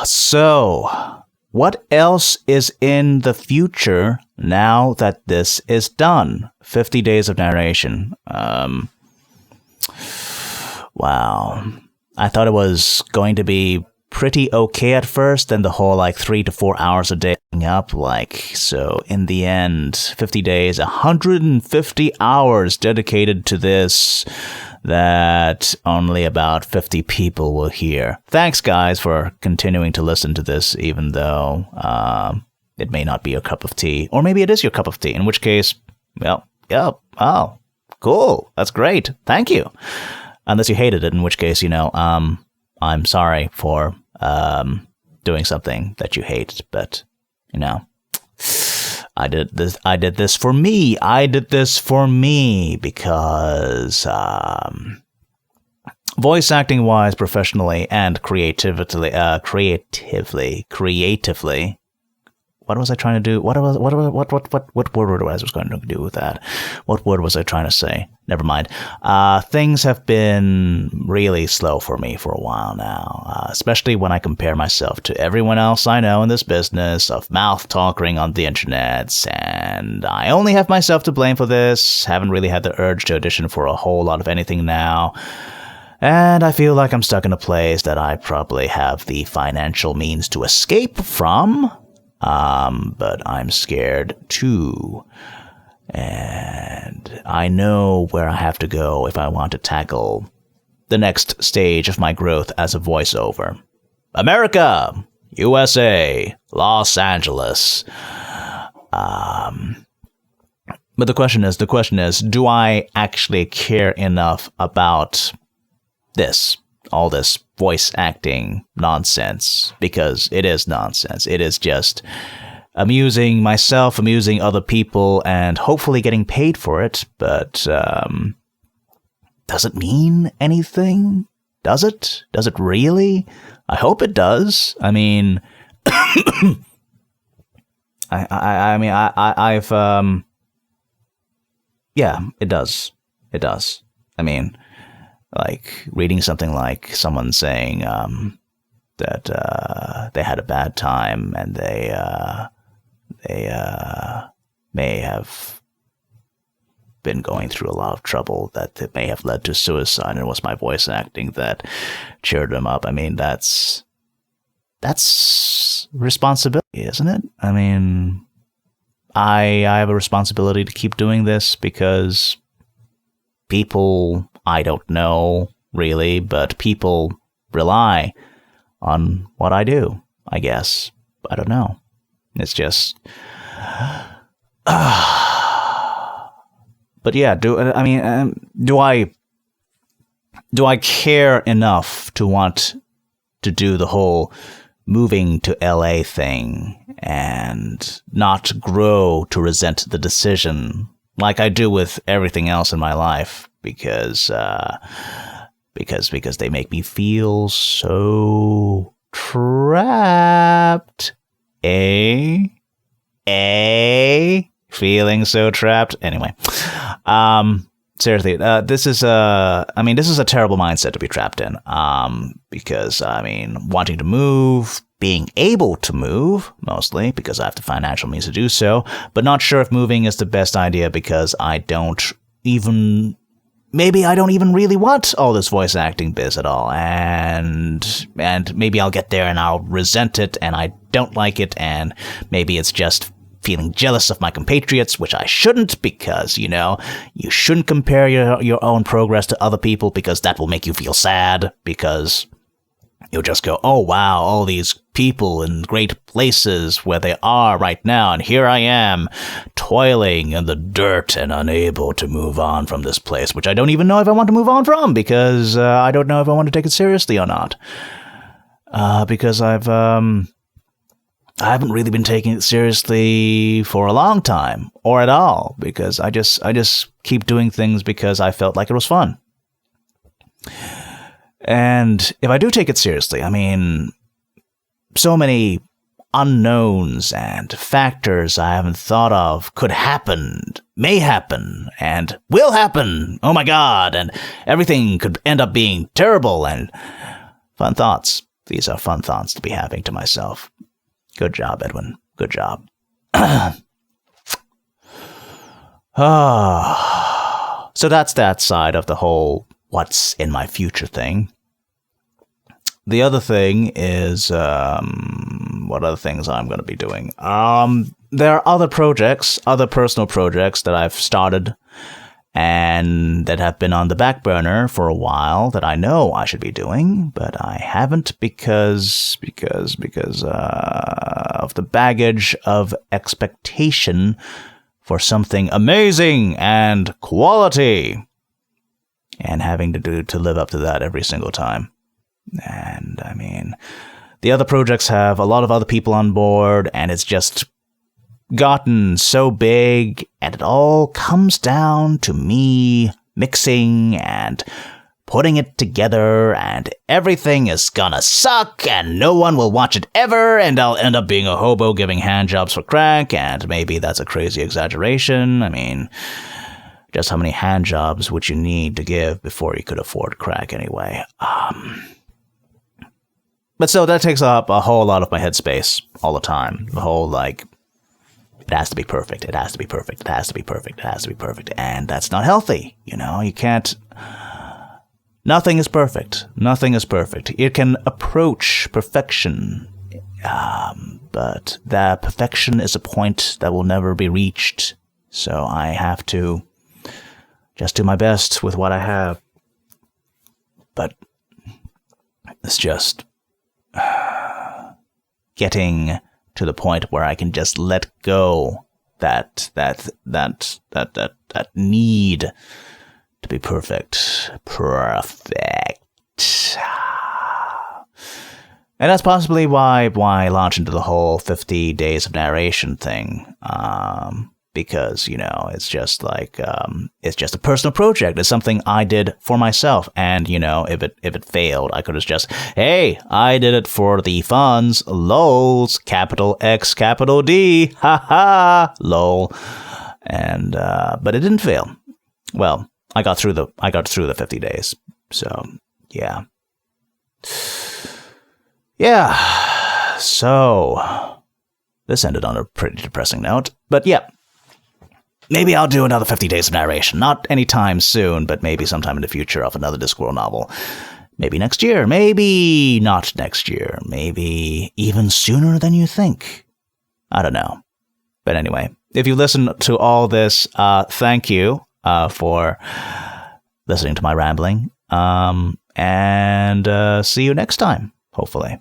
So, what else is in the future now that this is done? 50 Days of Narration. Wow. I thought it was going to be pretty okay at first, then the whole 3 to 4 hours a day up, so in the end, 50 days, 150 hours dedicated to this that only about 50 people will hear. Thanks, guys, for continuing to listen to this, even though it may not be your cup of tea, or maybe it is your cup of tea, in which case, well, yeah, oh, cool, that's great, thank you. Unless you hated it, in which case, I'm sorry for doing something that you hate, but I did this for me because voice acting wise, professionally, and creatively, what was I trying to do? What word was I going to do with that? What word was I trying to say? Never mind. Things have been really slow for me for a while now, especially when I compare myself to everyone else I know in this business of mouth talkering on the internet, and I only have myself to blame for this. Haven't really had the urge to audition for a whole lot of anything now. And I feel like I'm stuck in a place that I probably have the financial means to escape from. But I'm scared too. And I know where I have to go if I want to tackle the next stage of my growth as a voiceover. America, USA, Los Angeles. But the question is, do I actually care enough about this? All this voice acting nonsense, because it is nonsense. It is just amusing myself, amusing other people, and hopefully getting paid for it. But does it mean anything? Does it? Does it really? I hope it does. I mean, yeah, it does. It does. I mean, reading something like someone saying that they had a bad time and they may have been going through a lot of trouble that it may have led to suicide, and it was my voice acting that cheered them up. I mean, that's responsibility, isn't it? I mean, I have a responsibility to keep doing this because people, I don't know really, but people rely on what I do, I guess. I don't know. It's just... But yeah, do I care enough to want to do the whole moving to LA thing and not grow to resent the decision like I do with everything else in my life, because they make me feel so trapped. Feeling so trapped. Anyway, seriously, this is a terrible mindset to be trapped in. Because wanting to move, being able to move, mostly because I have the financial means to do so, but not sure if moving is the best idea because I don't even really want all this voice acting biz at all, and maybe I'll get there and I'll resent it and I don't like it, and maybe it's just feeling jealous of my compatriots, which I shouldn't, because, you shouldn't compare your own progress to other people, because that will make you feel sad, because you'll just go, oh wow, all these people in great places where they are right now, and here I am, toiling in the dirt and unable to move on from this place, which I don't even know if I want to move on from, because I don't know if I want to take it seriously or not. Because I haven't really been taking it seriously for a long time, or at all, because I just keep doing things because I felt like it was fun. And if I do take it seriously, so many unknowns and factors I haven't thought of could happen, may happen, and will happen. Oh my god, and everything could end up being terrible, and fun thoughts. These are fun thoughts to be having to myself. Good job, Edwin. Good job. So that's that side of the whole what's in my future thing. The other thing is, what other things I'm going to be doing? There are other projects, other personal projects that I've started and that have been on the back burner for a while that I know I should be doing, but I haven't because of the baggage of expectation for something amazing and quality, and having to live up to that every single time. And I mean, the other projects have a lot of other people on board, and it's just gotten so big, and it all comes down to me mixing and putting it together, and everything is gonna suck, and no one will watch it ever, and I'll end up being a hobo giving handjobs for crack, and maybe that's a crazy exaggeration. I mean, just how many handjobs would you need to give before you could afford crack anyway? But still, that takes up a whole lot of my headspace all the time. The whole, like, it has to be perfect, it has to be perfect, it has to be perfect, it has to be perfect, and that's not healthy, you know? You can't... Nothing is perfect. Nothing is perfect. It can approach perfection, but that perfection is a point that will never be reached, so I have to just do my best with what I have. But it's just... getting to the point where I can just let go that need to be perfect. And that's possibly why I launched into the whole 50 Days of Narration thing. Because, you know, it's just like, it's just a personal project. It's something I did for myself. And, you know, if it failed, I could have just, hey, I did it for the funds, lols, capital X, capital D, ha, lol. And, but it didn't fail. Well, I got through the 50 days. So, yeah. Yeah. So, this ended on a pretty depressing note. But, yeah. Maybe I'll do another 50 Days of Narration. Not anytime soon, but maybe sometime in the future of another Discworld novel. Maybe next year. Maybe not next year. Maybe even sooner than you think. I don't know. But anyway, if you listen to all this, thank you for listening to my rambling. And see you next time, hopefully.